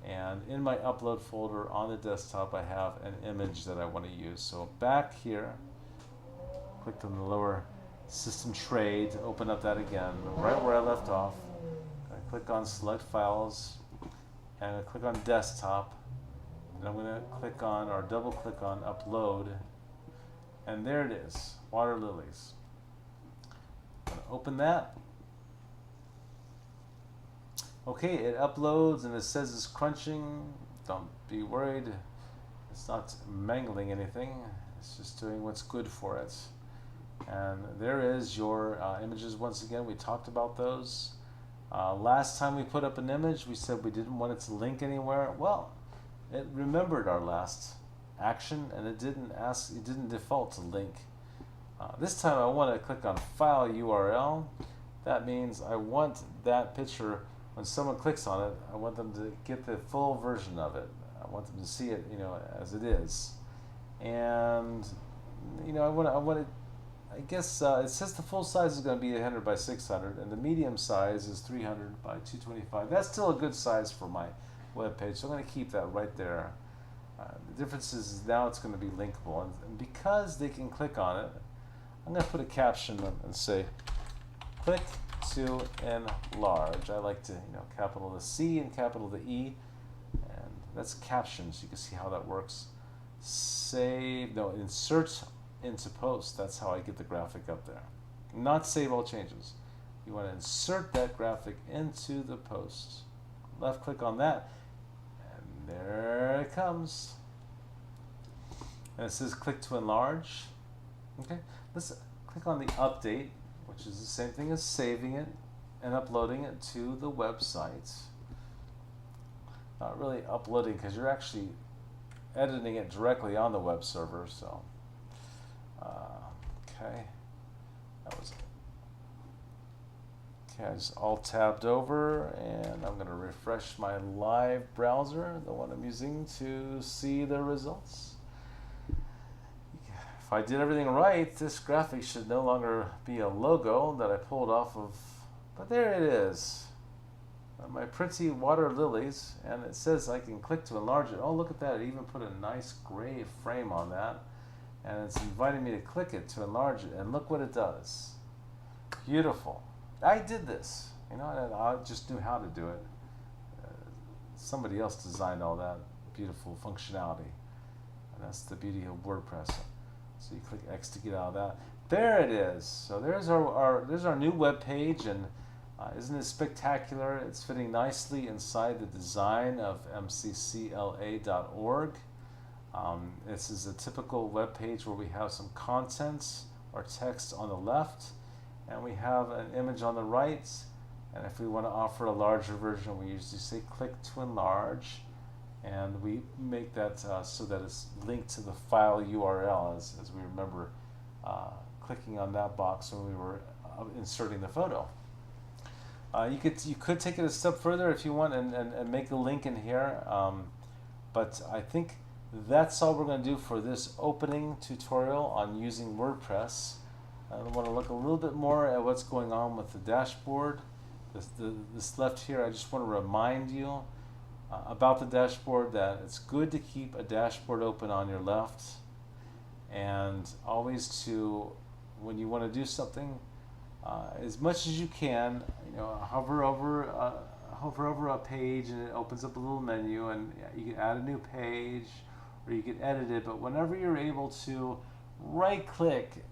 And in my upload folder on the desktop, I have an image that I want to use. So back here, clicked on the lower system tray to open up that again, right where I left off. I click on select files, and I click on desktop, and I'm going to click on or double click on upload, and there it is, water lilies. I'm going to open that. Okay, it uploads and it says it's crunching. Don't be worried, it's not mangling anything, it's just doing what's good for it. And there is your images. Once again, we talked about those. Last time we put up an image, we said we didn't want it to link anywhere. Well, it remembered our last action, and it didn't default to link. This time I want to click on File URL. That means I want that picture, when someone clicks on it, I want them to get the full version of it. I want them to see it, as it is. And I want it I guess it says the full size is going to be 800 by 600, and the medium size is 300 by 225. That's still a good size for my web page, so I'm going to keep that right there. The difference is now it's going to be linkable, and because they can click on it, I'm going to put a caption and say, click to enlarge. I like to, capital the C and capital the E, and that's captions. You can see how that works. Insert into post. That's how I get the graphic up there. Not save all changes. You want to insert that graphic into the post. Left click on that, and there it comes. And it says click to enlarge. Okay, let's click on the update, which is the same thing as saving it and uploading it to the website. Not really uploading because you're actually editing it directly on the web server. So, okay, that was okay. I just alt tabbed over, and I'm going to refresh my live browser, the one I'm using, to see the results. If I did everything right, this graphic should no longer be a logo that I pulled off of, but there it is. My pretty water lilies, and it says I can click to enlarge it. Oh, look at that. It even put a nice gray frame on that, and it's inviting me to click it to enlarge it, and look what it does. Beautiful. I did this, and I just knew how to do it. Somebody else designed all that beautiful functionality, and that's the beauty of WordPress. So you click X to get out of that. There it is. So there's our new web page, and isn't it spectacular? It's fitting nicely inside the design of CLAorg. This is a typical web page where we have some contents or text on the left, and we have an image on the right. And if we want to offer a larger version, we usually say click to enlarge. And we make that so that it's linked to the file URL, as we remember clicking on that box when we were inserting the photo. You could take it a step further if you want and make a link in here, but I think that's all we're going to do for this opening tutorial on using WordPress. I want to look a little bit more at what's going on with the dashboard. This left here, I just want to remind you about the dashboard, that it's good to keep a dashboard open on your left, and always when you want to do something, as much as you can, hover over a page, and it opens up a little menu, and you can add a new page, or you can edit it. But whenever you're able to right click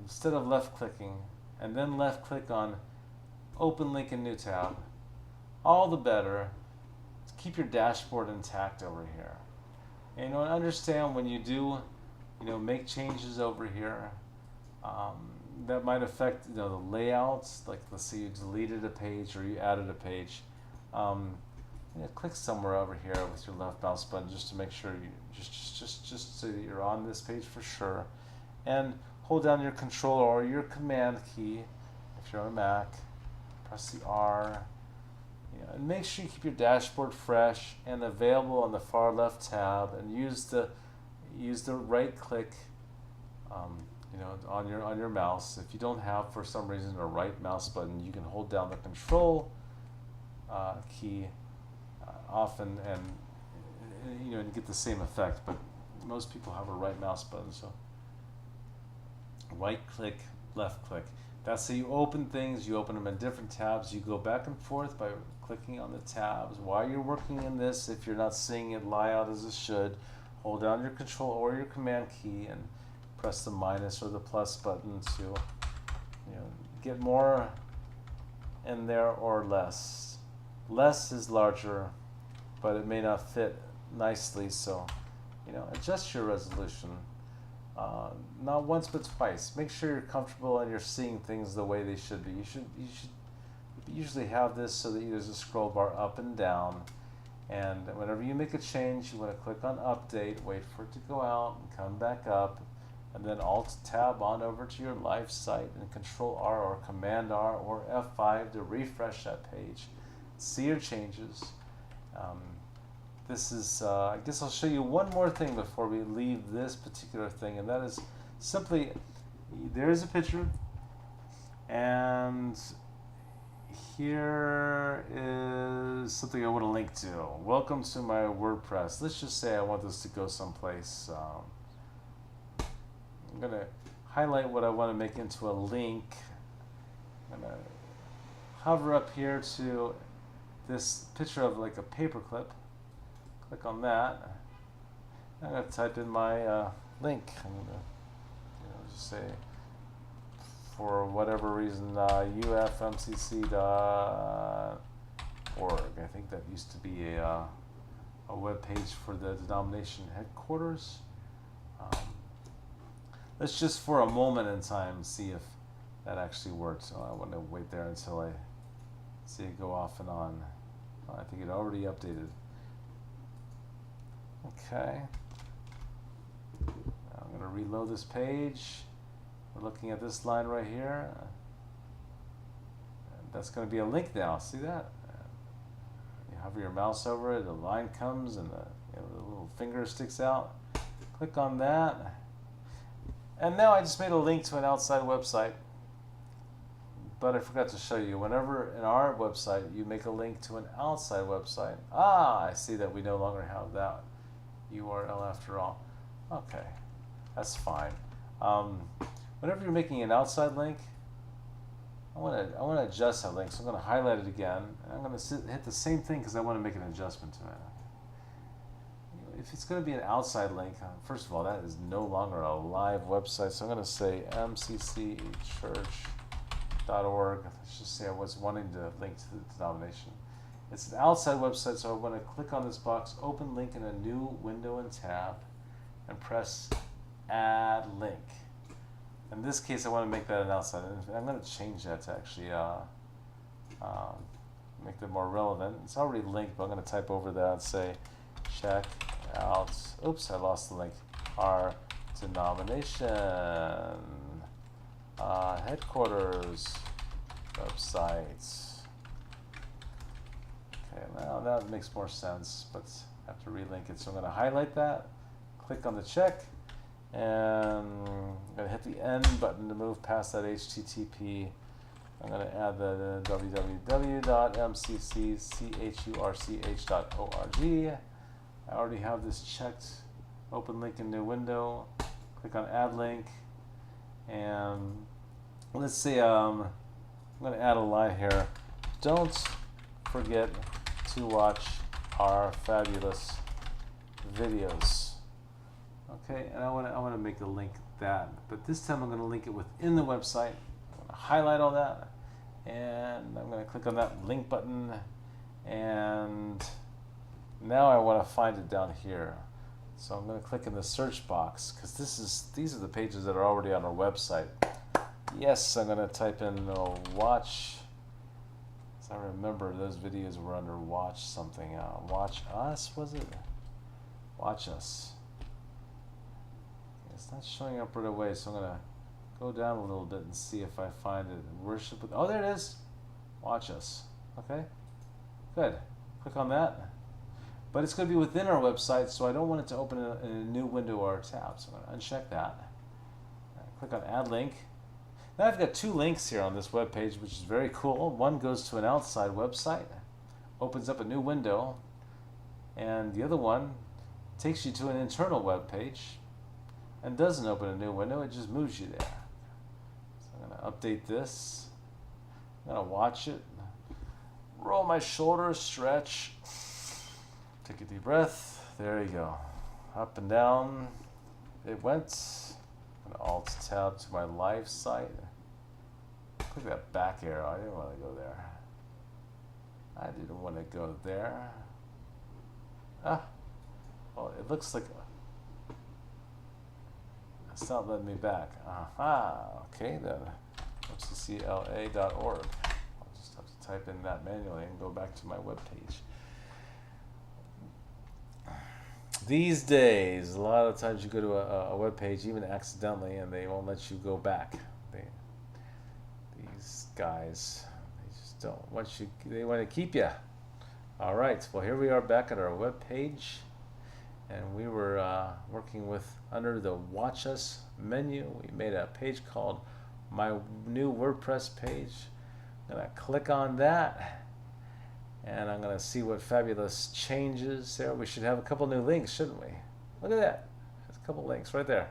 instead of left clicking, and then left click on open link in new tab, all the better. Keep your dashboard intact over here, and understand when you do make changes over here that might affect the layouts. Like, let's say you deleted a page or you added a page, click somewhere over here with your left mouse button just to make sure you just so that you're on this page for sure, and hold down your control or your command key if you're on a Mac. Press the R. And make sure you keep your dashboard fresh and available on the far left tab, and use the right click on your mouse. If you don't have, for some reason, a right mouse button, you can hold down the control key often, and get the same effect. But most people have a right mouse button, so right click, left click. That's how you open things. You open them in different tabs. You go back and forth by clicking on the tabs while you're working in this. If you're not seeing it lie out as it should, hold down your control or your command key and press the minus or the plus button to get more in there or less. Less is larger, but it may not fit nicely, so adjust your resolution. Not once but twice. Make sure you're comfortable and you're seeing things the way they should be. You should usually have this so that there's a scroll bar up and down, and whenever you make a change, you want to click on update, wait for it to go out and come back up, and then alt tab on over to your live site and control R or command R or F5 to refresh that page. See your changes. This is, I guess I'll show you one more thing before we leave this particular thing, and that is simply there's a picture, and here is something I want to link to. Welcome to my WordPress. Let's just say I want this to go someplace. I'm going to highlight what I want to make into a link. I'm going to hover up here to this picture of like a paperclip. Click on that. I'm going to type in my link. I'm going to just say, for whatever reason, ufmcc.org. I think that used to be a web page for the denomination headquarters. Let's just for a moment in time see if that actually works. I want to wait there until I see it go off and on. I think it already updated. Okay. Now I'm going to reload this page. We're looking at this line right here. And that's going to be a link now. See that? You hover your mouse over it, the line comes, and the little finger sticks out. Click on that. And now I just made a link to an outside website. But I forgot to show you, whenever in our website you make a link to an outside website, I see that we no longer have that URL after all. Okay, that's fine. Whenever you're making an outside link, I want to adjust that link, so I'm going to highlight it again, and I'm going to hit the same thing because I want to make an adjustment to it. If it's going to be an outside link, first of all, that is no longer a live website, so I'm going to say mccchurch.org. Let's just say I was wanting to link to the denomination. It's an outside website, so I want to click on this box, open link in a new window and tab, and press add link. In this case, I want to make that an outside. I'm going to change that to actually make that more relevant. It's already linked, but I'm going to type over that and say, check out, oops, I lost the link, our denomination headquarters website. Okay, now that makes more sense, but I have to relink it. So I'm going to highlight that, click on the check, and I'm going to hit the N button to move past that HTTP. I'm going to add the www.mccchurch.org. I already have this checked. Open link in new window. Click on add link. And let's see, I'm going to add a line here. Don't forget to watch our fabulous videos. Okay, and I want to make a link that, but this time I'm going to link it within the website. I'm going to highlight all that, and I'm going to click on that link button, and now I want to find it down here. So I'm going to click in the search box, because these are the pages that are already on our website. Yes, I'm going to type in watch. As I remember, those videos were under watch something. Watch us, was it? Watch us. It's not showing up right away, so I'm going to go down a little bit and see if I find it. Worship with, oh, there it is. Watch us. Okay, good. Click on that. But it's going to be within our website, so I don't want it to open in a new window or tab. So I'm going to uncheck that. Click on add link. Now I've got two links here on this web page, which is very cool. One goes to an outside website, opens up a new window, and the other one takes you to an internal web page and doesn't open a new window, it just moves you there. So I'm going to update this. I'm going to watch it. Roll my shoulders, stretch. Take a deep breath. There you go. Up and down. It went. I'm going to Alt tab to my live site. Click that back arrow. I didn't want to go there. I didn't want to go there. Well, it looks like it's not letting me back. Okay then. CLAorg. I'll just have to type in that manually and go back to my web page. These days, a lot of times you go to a web page, even accidentally, and they won't let you go back. These guys, they just don't want you. They want to keep you. All right. Well, here we are back at our web page, and we were working with under the Watch Us menu. We made a page called My New WordPress Page. I'm going to click on that, and I'm going to see what fabulous changes there. We should have a couple new links, shouldn't we? Look at that. There's a couple links right there.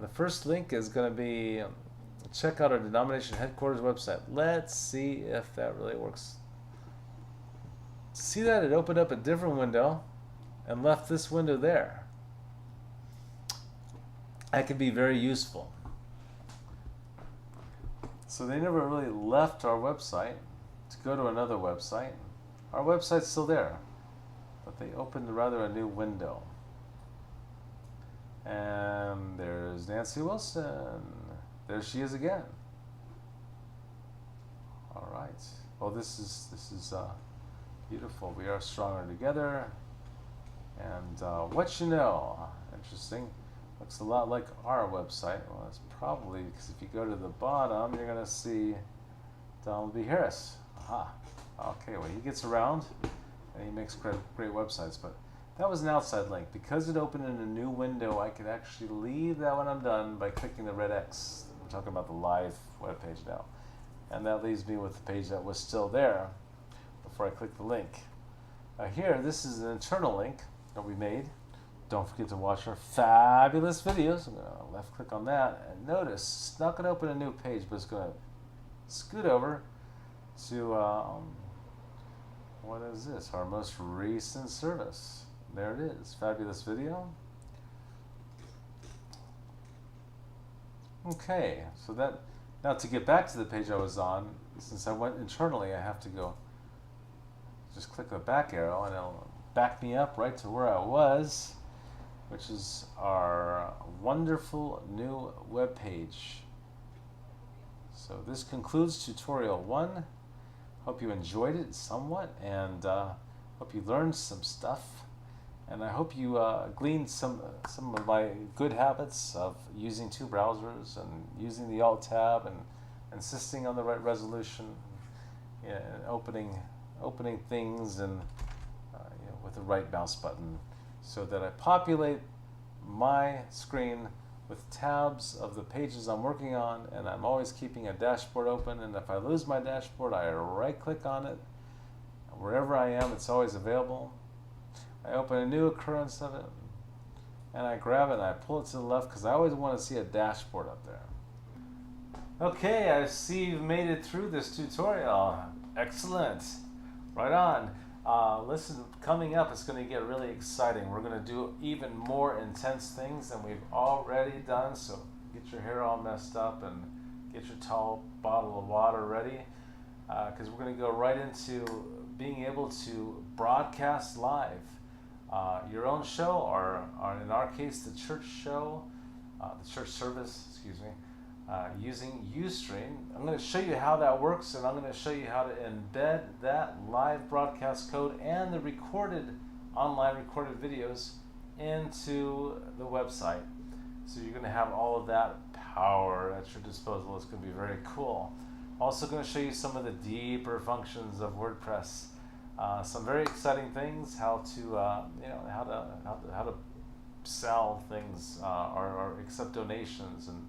The first link is going to be check out our denomination headquarters website. Let's see if that really works. See that? It opened up a different window and left this window there. That could be very useful. So they never really left our website to go to another website. Our website's still there, but they opened rather a new window. And there's Nancy Wilson. There she is again. All right. Well, this is beautiful. We are stronger together. And what you know, interesting. Looks a lot like our website. Well, it's probably because if you go to the bottom, you're gonna see Donald B. Harris. Aha. Okay. Well, he gets around, and he makes great websites, but. That was an outside link. Because it opened in a new window, I could actually leave that when I'm done by clicking the red X. We're talking about the live web page now. And that leaves me with the page that was still there before I click the link. Here, this is an internal link that we made. Don't forget to watch our fabulous videos. I'm going to left click on that. And notice, it's not going to open a new page, but it's going to scoot over to, what is this? Our most recent service. There it is, fabulous video. Okay, so that, now to get back to the page I was on, since I went internally, I have to go, just click the back arrow and it'll back me up right to where I was, which is our wonderful new web page. So this concludes tutorial 1. Hope you enjoyed it somewhat, and hope you learned some stuff. And I hope you gleaned some of my good habits of using 2 browsers and using the Alt tab and insisting on the right resolution, and opening things and with the right mouse button, so that I populate my screen with tabs of the pages I'm working on, and I'm always keeping a dashboard open. And if I lose my dashboard, I right-click on it. Wherever I am, it's always available. I open a new occurrence of it, and I grab it and I pull it to the left because I always want to see a dashboard up there. Okay, I see you've made it through this tutorial. Excellent. Right on. Listen, coming up, it's going to get really exciting. We're going to do even more intense things than we've already done, so get your hair all messed up and get your tall bottle of water ready, because we're going to go right into being able to broadcast live. Your own show, or in our case, the church show, the church service, excuse me, using Ustream. I'm going to show you how that works, and I'm going to show you how to embed that live broadcast code and the online recorded videos into the website. So you're going to have all of that power at your disposal. It's going to be very cool. Also going to show you some of the deeper functions of WordPress. Some very exciting things, how to sell things, or accept donations, and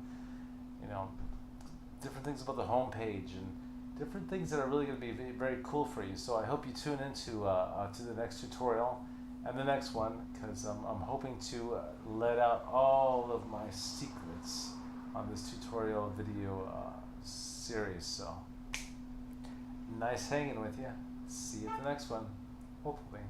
different things about the home page, and different things that are really going to be very cool for you. So I hope you tune into to the next tutorial and the next one, because I'm hoping to let out all of my secrets on this tutorial video series. So nice hanging with you. See you at the next one, hopefully.